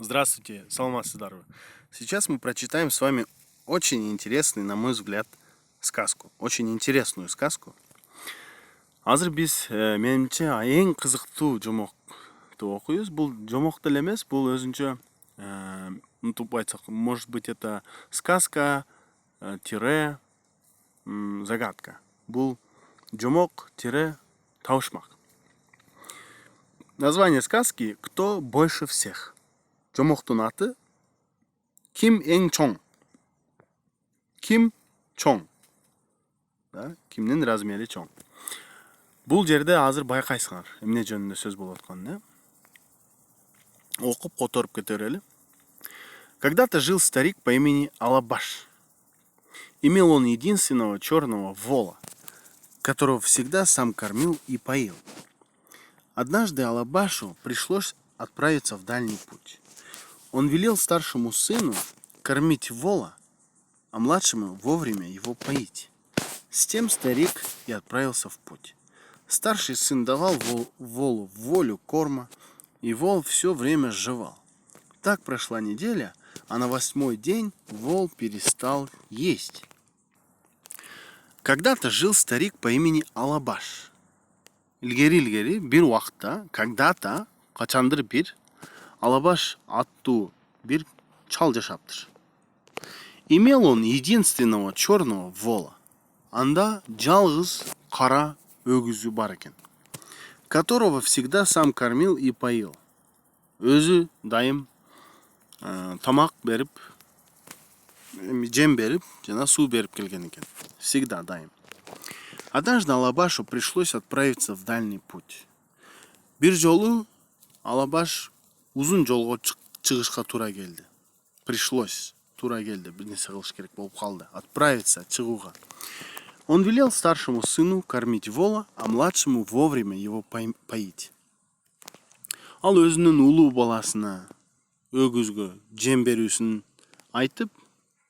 Здравствуйте, саламатсыздарбы. Сейчас мы прочитаем с вами очень интересный, на мой взгляд, сказку. Очень интересную сказку. Азыр биз менимче эң кызыктуу жомокту окуйбуз. Бул жомок деле эмес, бул өзүнчө мынтип айтсак, может быть, это сказка тире загадка. Бул жомок тире табышмак. Название сказки «Кто больше всех». Жомоктун аты Ким эң чоң. Ким чоң. Кимдин размери чоң. Бул жерде азыр байкайсыңар, эмне жөнүндө сөз болуп атканын, окуп которуп кете берели. Когда-то жил старик по имени Алабаш. Имел он единственного черного вола, которого всегда сам кормил и поил. Однажды Алабашу пришлось отправиться в дальний путь. Он велел старшему сыну кормить вола, а младшему вовремя его поить. С тем старик и отправился в путь. Старший сын давал волу волю корма, и вол все время жевал. Так прошла неделя, а на 8-й день вол перестал есть. Когда-то жил старик по имени Алабаш. Илгери бир убакта, когда-то, качандыр бир, Алабаш аттуу бир чал жашаптыр. Имел он единственного черного вола. Анда жалгыз кара өгүзү бар экен, которого всегда сам кормил и поил. Өзү дайым тамак берип, жем берип, жана суу берип келген экен. Всегда дайым. Однажды Алабашу пришлось отправиться в дальний путь. Бир жолу Алабаш узун жолго чыгышка туура келди. Пришлось туура келди, бир нерсе кылыш керек болуп калды. Отправиться, чыгууга. Он велел старшему сыну кормить вола, а младшему вовремя его поить. Ал өзүнүн улуу баласына өгүзгө жем берүүсүн айтып,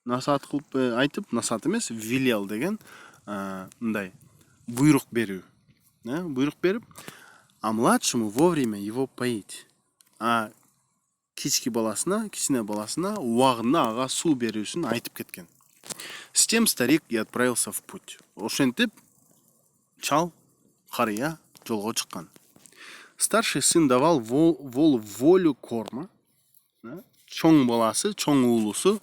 насаат кылып айтып, насаат эмес, велел деген мындай буйрук берүү. Буйрук берип, а младшему вовремя его поить. А кичине баласына убагында ага суу берүүсүн айтып кеткен. С тем старик и отправился в путь. Ошентип, чал, карыя жолго чыккан. Старший сын давал волу волю корма. Чоң баласы, чоң уулусу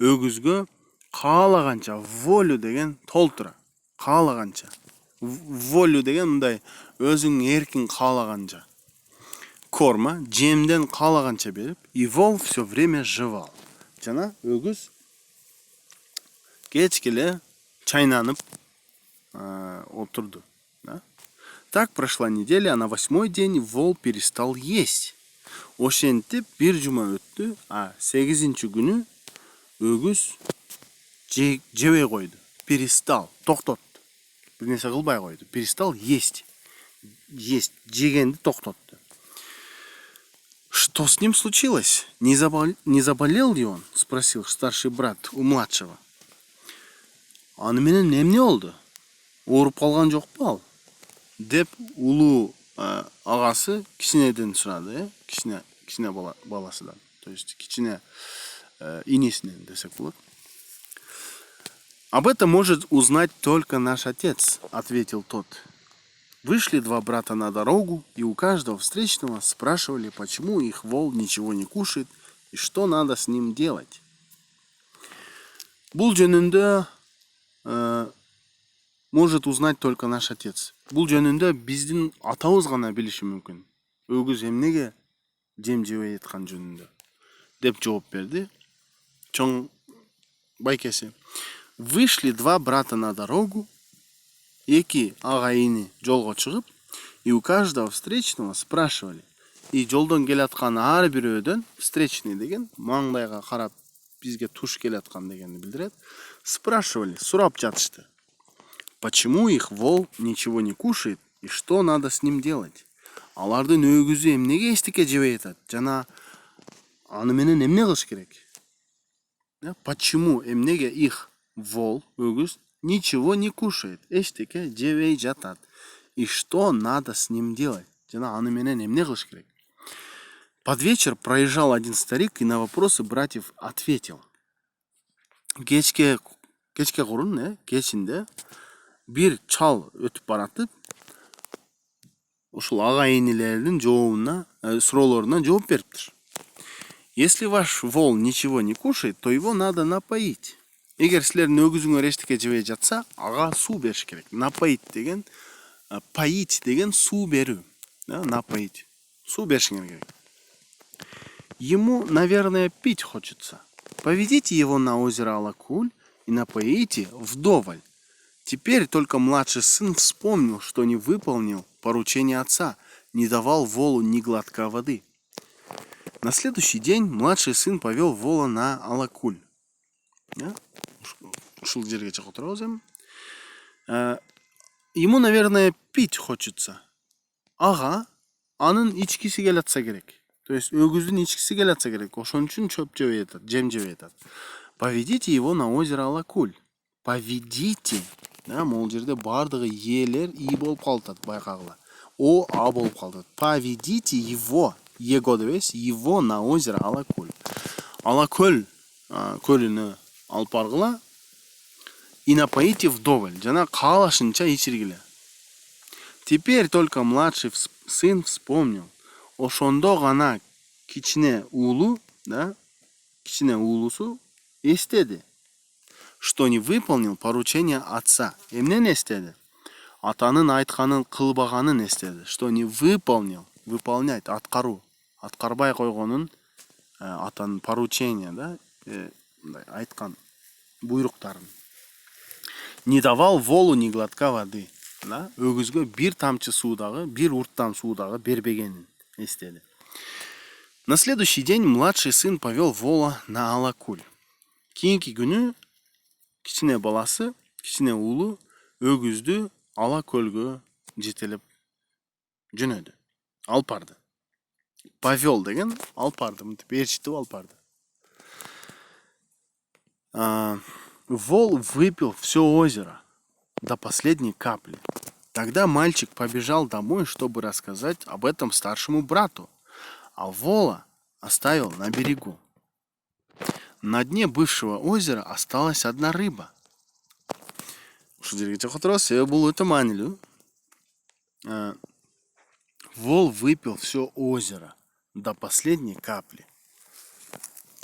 өгүзгө каалаганча волю деген толтура. Каалаганча. Волю деген мындай өзүң эркин каалаганча. Корма, жемден каалаганча берип, и вол все время жевал. Жана өгүз кечке эле чайнанып отурду. Так прошла неделя, а на 8-й день вол перестал есть. Ошентип бир жума өттү, а 8-чи күнү өгүз жебей койду. Перестал, токтотту. Бир нерсе кылбай койду. Перестал есть. Жегенди токтотту. Что с ним случилось? Не заболел ли он? Спросил старший брат у младшего. Аны менен эмне болду? Ооруп калган жокпу ал? Деп улуу агасы кичинеден сурады, кичине баласыдан. То есть кичине инесинен десек болот. Об этом может узнать только наш отец, ответил тот. Вышли два брата на дорогу, и у каждого встречного спрашивали, почему их вол ничего не кушает и что надо с ним делать. Бул жөнүндө может узнать только наш отец. Бул жөнүндө биздин атабыз гана билиши мүмкүн. Өгүз эмнеге жем жебей аткан жөнүндө деп жооп берди чоң байкеси. Вышли два брата на дорогу, эки агайыны жолго чыгып, и у каждого встречного спрашивали. И жолдон келаткан ар бирөөдөн, встречный деген маңдайга карап бизге туш келаткан дегенди билдирет. Спрашивали, сурап жатышты. Почему их вол ничего не кушает и что надо с ним делать? Алардын өгүзү эмнеге эчтеке жебей атат? Жана аны менен эмне кылыш керек? Почему эмнеге их вол, өгүз, ничего не кушает, эчтеке жебей жатат? И что надо с ним делать? Жана аны менен эмне кылыш керек? Под вечер проезжал один старик и на вопросы братьев ответил. Кечке курун, кечинде бир чал өтүп баратып, ушул ага энелердин жообуна, суроолоруна жооп бериптир. Если ваш вол ничего не кушает, то его надо напоить. Эгер силердин өгүзүңөр эчтеке жебей жатса, ага суу бериш керек. Напоить деген, поить деген суу берүү. Напоить. Суу беришиңер керек. Ему, наверное, пить хочется. Поведите его на озеро Алакуль и напоите вдоволь. Теперь только младший сын вспомнил, что не выполнил поручение отца, не давал волу ни глотка воды. На следующий день младший сын повел вола на Алакуль. Ему, наверное, пить хочется. Ага, анын ичкиси келатса керек. То есть өгүздүн ичкиси келатса керек. Ошон үчүн чөп жебей атат, жем жебей атат. Поведите его на озеро Алакуль. Поведите. Могул жерде бардыгы елер и болуп калат, байкагыла. О, а болуп калат. Поведите его, его дебес, его на озеро Алакуль. Алакөл көлүнө алып баргыла. И напоите вдоволь. Жана каалашынча ичиргиле. Теперь только младший сын вспомнил. Ошондо гана кичине уулу, кичине уулусу эстеди, что не выполнил поручение отца. Эмнени эстеди? Атанын айтканын кылбаганын эстеди. Что не выполнил, выполнять, аткаруу. Аткарбай койгонун атанын поручение, айткан буйруктарын. Не давал волу ни глотка воды. Өгүзгө бир тамчы суудагы, бир урттан суудагы бербегенин эстеди. На следующий день младший сын повел вола на Алакуль. Кийинки күнү кичине баласы, кичине уулу өгүздү Алакөлгө жетелеп жөнөдү. Алып барды. Повел деген алып барды, мынтип ээрчитип алып барды. Вол выпил все озеро до последней капли. Тогда мальчик побежал домой, чтобы рассказать об этом старшему брату, а вола оставил на берегу. На дне бывшего озера осталась одна рыба. Вол выпил все озеро до последней капли.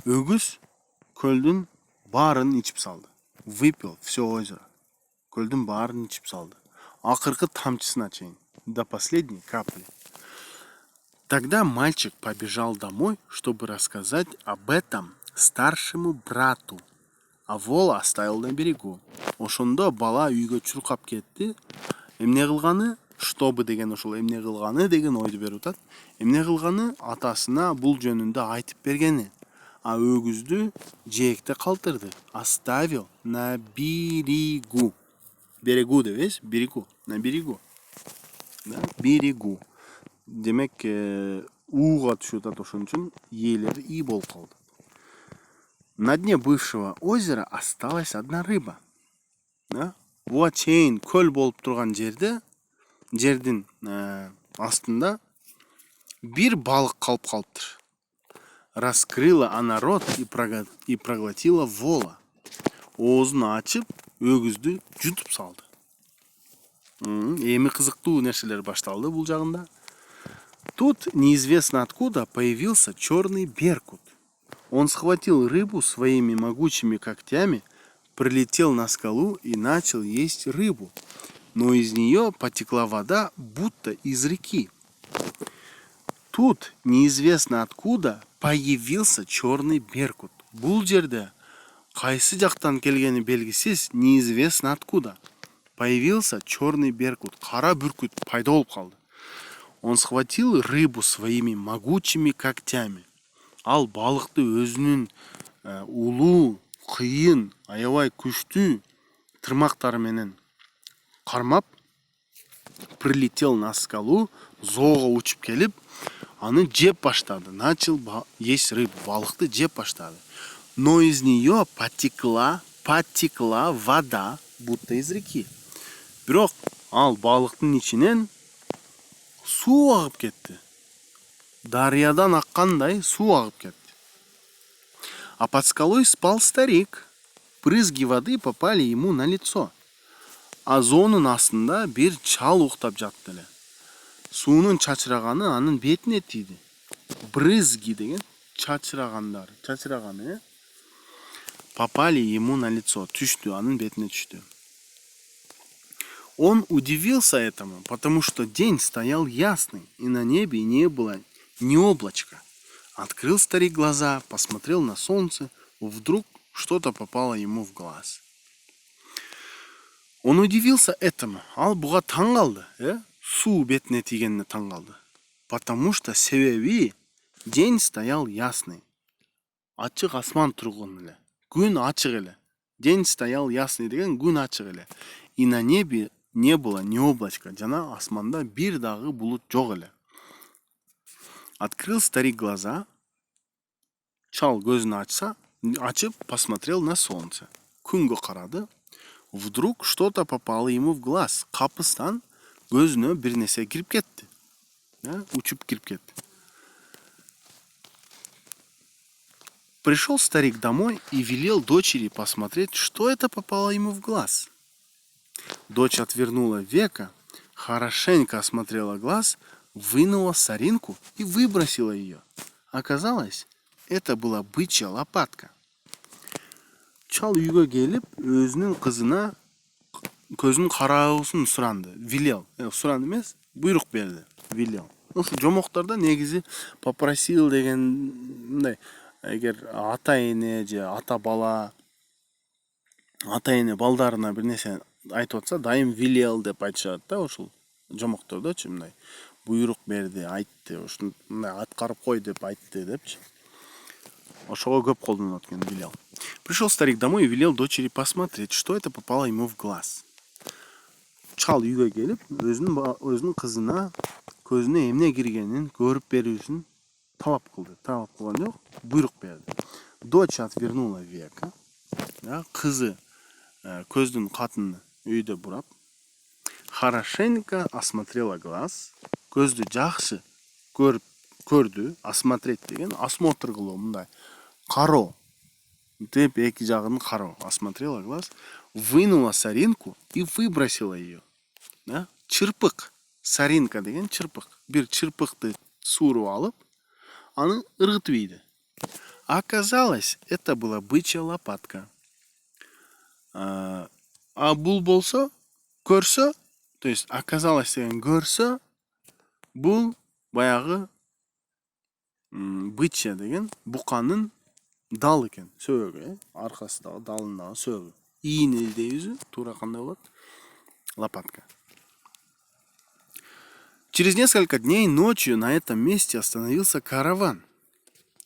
Өгүз көлдүн баарын ичип салды. Выпил все озеро. Көлдүн баарын ичип салды. Акыркы тамчысына чейин. До последней капли. Тогда мальчик побежал домой, чтобы рассказать об этом старшему брату, а вола оставил на берегу. Ошондо бала үйгө чуркап кетти. Эмне кылганы? Чтобы деген ошол эмне кылганы деген ойду берип атат. Эмне кылганы? Атасына бул жөнүндө айтып бергени. А өгүздү жээкте калтырды. Оставил на берегу. Берегу дебес, берегу, на берегу. Берегу. Демек, ууга түшүп атат, ошон үчүн ээлери и болуп калды. На дне бывшего озера осталась одна рыба. Буга чейин көл болуп турган жердин астында бир балык калып калыптыр. Раскрыла она рот и проглотила вола. Оозун ачып, өгүздү жутуп салды. Эми кызыктуу нерселер башталды бул жагында. Тут неизвестно откуда появился черный беркут. Он схватил рыбу своими могучими когтями, прилетел на скалу и начал есть рыбу. Но из нее потекла вода, будто из реки. Тут неизвестно откуда появился черный беркут. Бул жерде кайсы жактан келгени белгисиз, неизвестно откуда появился черный беркут. Кара бүркүт пайда болуп калды. Он схватил рыбу своими могучими когтями. Ал балыкты өзүнүн улуу, кыйын, аябай күчтүү тырмактары менен кармап, прилетел на скалу, зоого учуп келип, аны жеп баштады. Начал есть рыбу, балыкты жеп баштады. Но из нее потекла вода, будто из реки. Бирок ал балыктын ичинен суу агып кетти. дариядан аккандай суу агып кетти. А под скалой спал старик. Брызги воды попали ему на лицо. А зонун астында бир чал уктап жатты эле. Суунун чачыраганы анын бетине тийди. Брызги деген чачыраганы попали ему на лицо, түштү, анын бетине түштү. Он удивился этому, потому что день стоял ясный, и на небе не было ни облачка. Открыл старик глаза, посмотрел на солнце, вдруг что-то попало ему в глаз. Он удивился этому, ал буга таң калды, суу бетине тийгенине таң калды. Потому что себеби день стоял ясный. Ачык асман турган эле. Күн ачык эле. День стоял ясный деген күн ачык эле. И на небе не было ни облачка. Жана асманда бир дагы булут жок эле. Открыл старик глаза. Чал көзүн ачып, посмотрел на солнце. Күнгө карады. Вдруг что-то попало ему в глаз. Капыстан көзүнө бир нерсе кирип кетти. Учуп кирип кетти. Пришел старик домой и велел дочери посмотреть, что это попало ему в глаз. Дочь отвернула веко, хорошенько осмотрела глаз, вынула соринку и выбросила ее. Оказалось, это была бычья лопатка. Чал үйгө келип, өзүнүн кызына көзүнүн караабысын суранды. Велел, суранды эмес, буйрук берди. Велел. Ошо жомоктордо негизи попросил деген мындай, эгер ата эне же ата бала, ата эне балдарына бир нерсе айтып атса, дайым велел деп айтышат да, ошол жомоктордочу, мындай буйрук берди, айтты, ушуну мындай аткарып кой деп айтты депчи. Ошого көп колдонот экен велел. Пришел старик домой и велел дочери посмотреть, что это попало ему в глаз. Чал үйгө келип, өзүнүн кызына көзүнө эмне киргенин көрүп берүүсүн талап кылды. Талап кылган жок, буйрук берди. Дочь отвернула веко. Кызы көздүн катын үйдө бурап, хорошенько осмотрела глаз. Көздү жакшы көрдү. Осмотреть деген осмотр кылуу, мындай кароо деп эки жагын кароо. Осмотрела глаз, вынула соринку и выбросила ее. Чырпык. Соринка деген чырпык. Бир чырпыкты сууруп алып, аны ыргытып ийди. Оказалось, это была бычья лопатка. А бул болсо, көрсө, то есть оказалось деген көрсө, бул баягы бычья деген буканын дал экен, сөөгү, аркасындагы далындагы сөөгү. Ийини дейбизби, туура кандай болот? Лопатка. Через несколько дней ночью на этом месте остановился караван.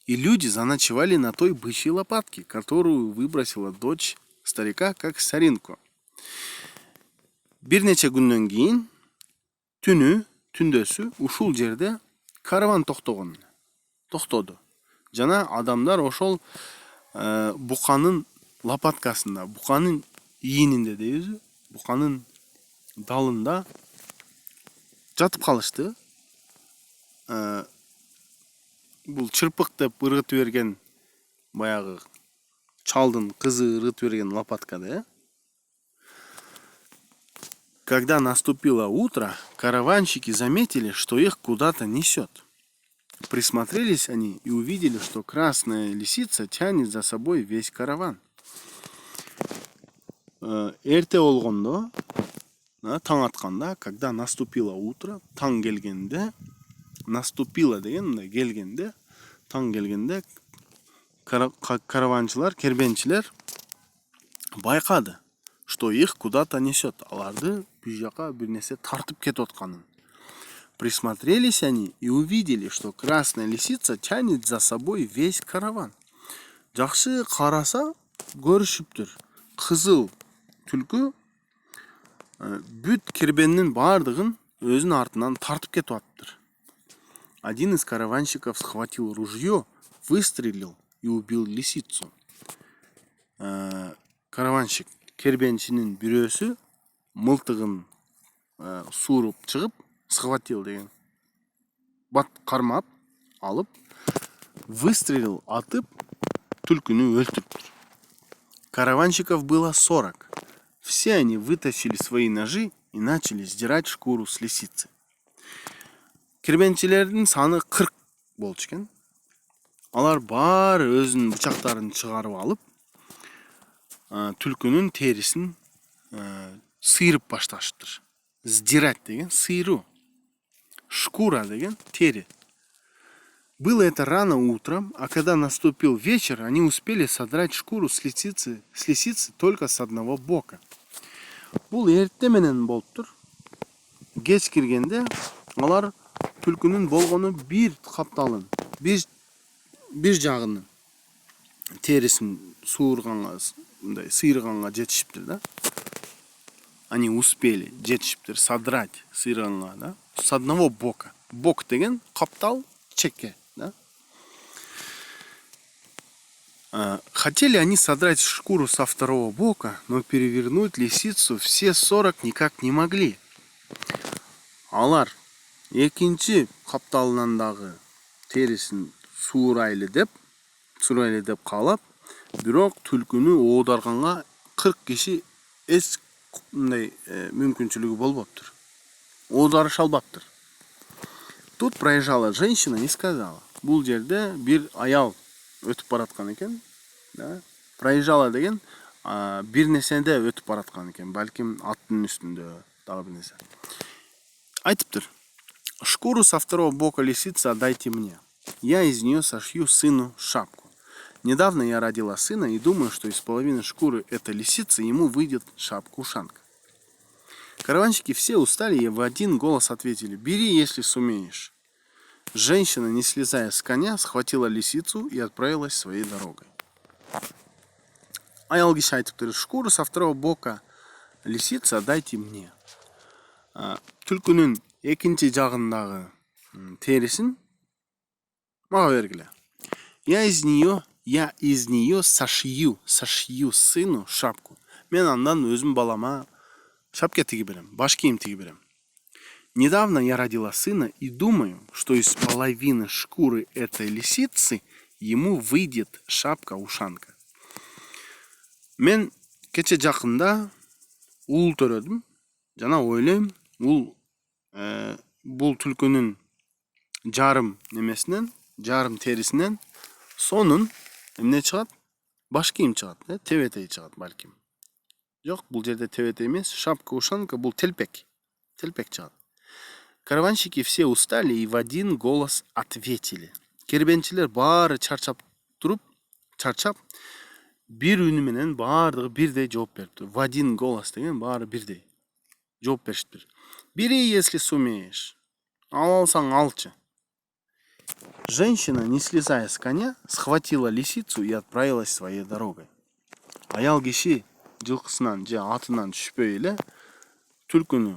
И люди заночевали на той бычьей лопатке, которую выбросила дочь старика как соринку. Бир нече күндөн кийин түндөсү ушул жерде караван токтоду. Жана адамдар ошол буканын лопаткасында, буканын ийининде дейбизби, буканын далында жатып калышты. Бул чырпык деп ыргытып берген баягы чалдын кызы ыргытып берген лопаткада. Когда наступило утро, караванщики заметили, что их куда-то несет. Присмотрелись они и увидели, что красная лисица тянет за собой весь караван. Эрте болгондо, таң атканда, когда наступило утро, таң келгенде, наступило деген мындай келгенде, таң келгенде караванчылар, кербенчилер байкады, что их куда-то несет. Аларды бир жака бир нерсе тартып кетип атканын. Присмотрелись они и увидели, что красная лисица тянет за собой весь караван. Жакшы караса көрүшүптүр. Кызыл түлкү бүт кербенин бардыгын өзүнүн артынан тартып кетип атыптыр. Один из караванщиков схватил ружье, выстрелил и убил лисицу. Караванщик, кербенчинин бирөөсү мылтыгын сууруп чыгып, схватил деген бат кармап, алып, выстрелил атып, түлкіні өлтіріп. Караванщиков было 40. Все они вытащили свои ножи и начали сдирать шкуру с лисицы. Кербенчилердің саны 40 болчу экен. Алар баары өзүнүн бычактарын чыгарып алып, түлкүнүн терисин сыйрып башташыптыр. Сдирать деген сыйруу. Шкура деген тери. Было это рано утром, а когда наступил вечер, они успели содрать шкуру с лисицы только с одного бока. Бул эрте менен болуптур. Кеч киргенде алар түлкүнүн болгону бир капталын, бир жагынын терисин сыйырганга жетишиптир да. Они успели жетишиптир содрать сыйырганга, да, с одного бока. Бок деген каптал, чеке, да. Хотели они содрать шкуру со второго бока, но перевернуть лисицу все 40 никак не могли. Алар экинчи капталынан дагы терисин сурайлы деп каалап, бирок түлкүнү оодарганга 40 киши эч мындай мүмкүнчүлүгү болбоптур. Оодарыша албаптыр. Тут проезжала женщина и сказала: бул жерде бир аял өтүп бараткан экен, да. Проезжала деген бир нерседе өтүп бараткан экен, балким аттын үстүндө, дагы бир нерсе. Айтыптыр: шкуру со второго бока лисицы отдайте мне. Я из нее сошью сыну шапку. Недавно я родила сына и думаю, что из половины шкуры этой лисицы ему выйдет шапка-ушанка. Караванщики все устали и в один голос ответили: бери, если сумеешь. Женщина, не слезая с коня, схватила лисицу и отправилась своей дорогой. Аял киши айтыптыр: шкуру со второго бока лисицы отдайте мне. Түлкүнүн экинчи жагындагы терисин мага бергиле. Я из нее сошью сыну шапку. Мен андан өзүм балама шапка тиги берем, баш кийим тиги берем. Недавно я родила сына и думаю, что из половины шкуры этой лисицы ему выйдет шапка-ушанка. Мен кече жакында уул төрөдүм, жана ойлойм, бул түлкүнүн жарым терисинен сонун эмне чыгат? Баш кийим чыгат, тебетей чыгат балким. Жок, бул жерде тебетей эмес, шапка-ушанка, бул телпек чыгат. Караванщики все устали и в один голос ответили. Кербенчилер баары чарчап, бир үнү менен баардыгы бирдей жооп бериптир. В один голос деген баары бирдей жооп беришиптир. Бери, если сумеешь. Алсаң алчы. Женщина, не слезая с коня, схватила лисицу и отправилась своей дорогой. Аял киши жылкысынан же атынан түшпөй эле түлкүнү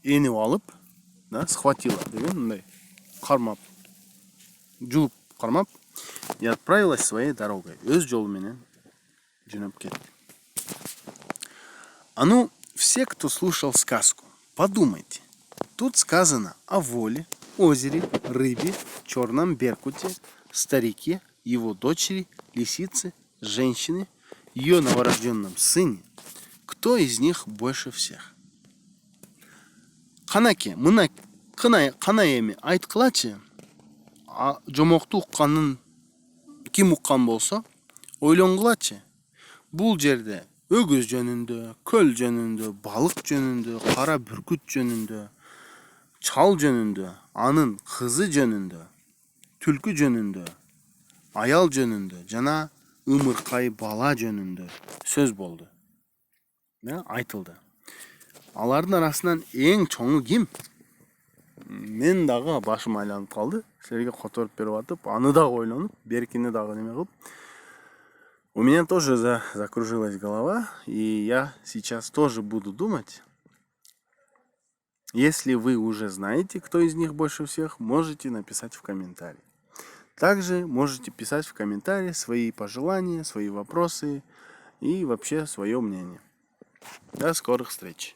енип алып, да, схватила деген мындай кармап, жулуп кармап, и отправилась своей дорогой. Өз жолу менен жөнөп кетти. А ну, все, кто слушал сказку, подумайте. Тут сказано о воле, озере, рыбе, черном беркуте, старике, его дочери, лисице, женщине, ее новорожденном сыне. Кто из них больше всех? Канаке, мына кана эми айткылачы, жомокту укканын ким уккан болсо, ойлонгулачы. Бул жерде өгүз жөнүндө, көл жөнүндө, балык жөнүндө, кара бүркүт жөнүндө, чал жөнүндө, анын кызы жөнүндө, түлкү жөнүндө, аял жөнүндө жана ымыркай бала жөнүндө сөз болду. Айтылды. Алардын арасынан эң чоңу ким? Мен дагы башым айланып калды. Силерге которуп берип атып, аны дагы ойлонуп, беркини дагы неме кылып. У меня тоже закружилась голова, и я сейчас тоже буду думать. Если вы уже знаете, кто из них больше всех, можете написать в комментарии. Также можете писать в комментарии свои пожелания, свои вопросы и вообще свое мнение. До скорых встреч!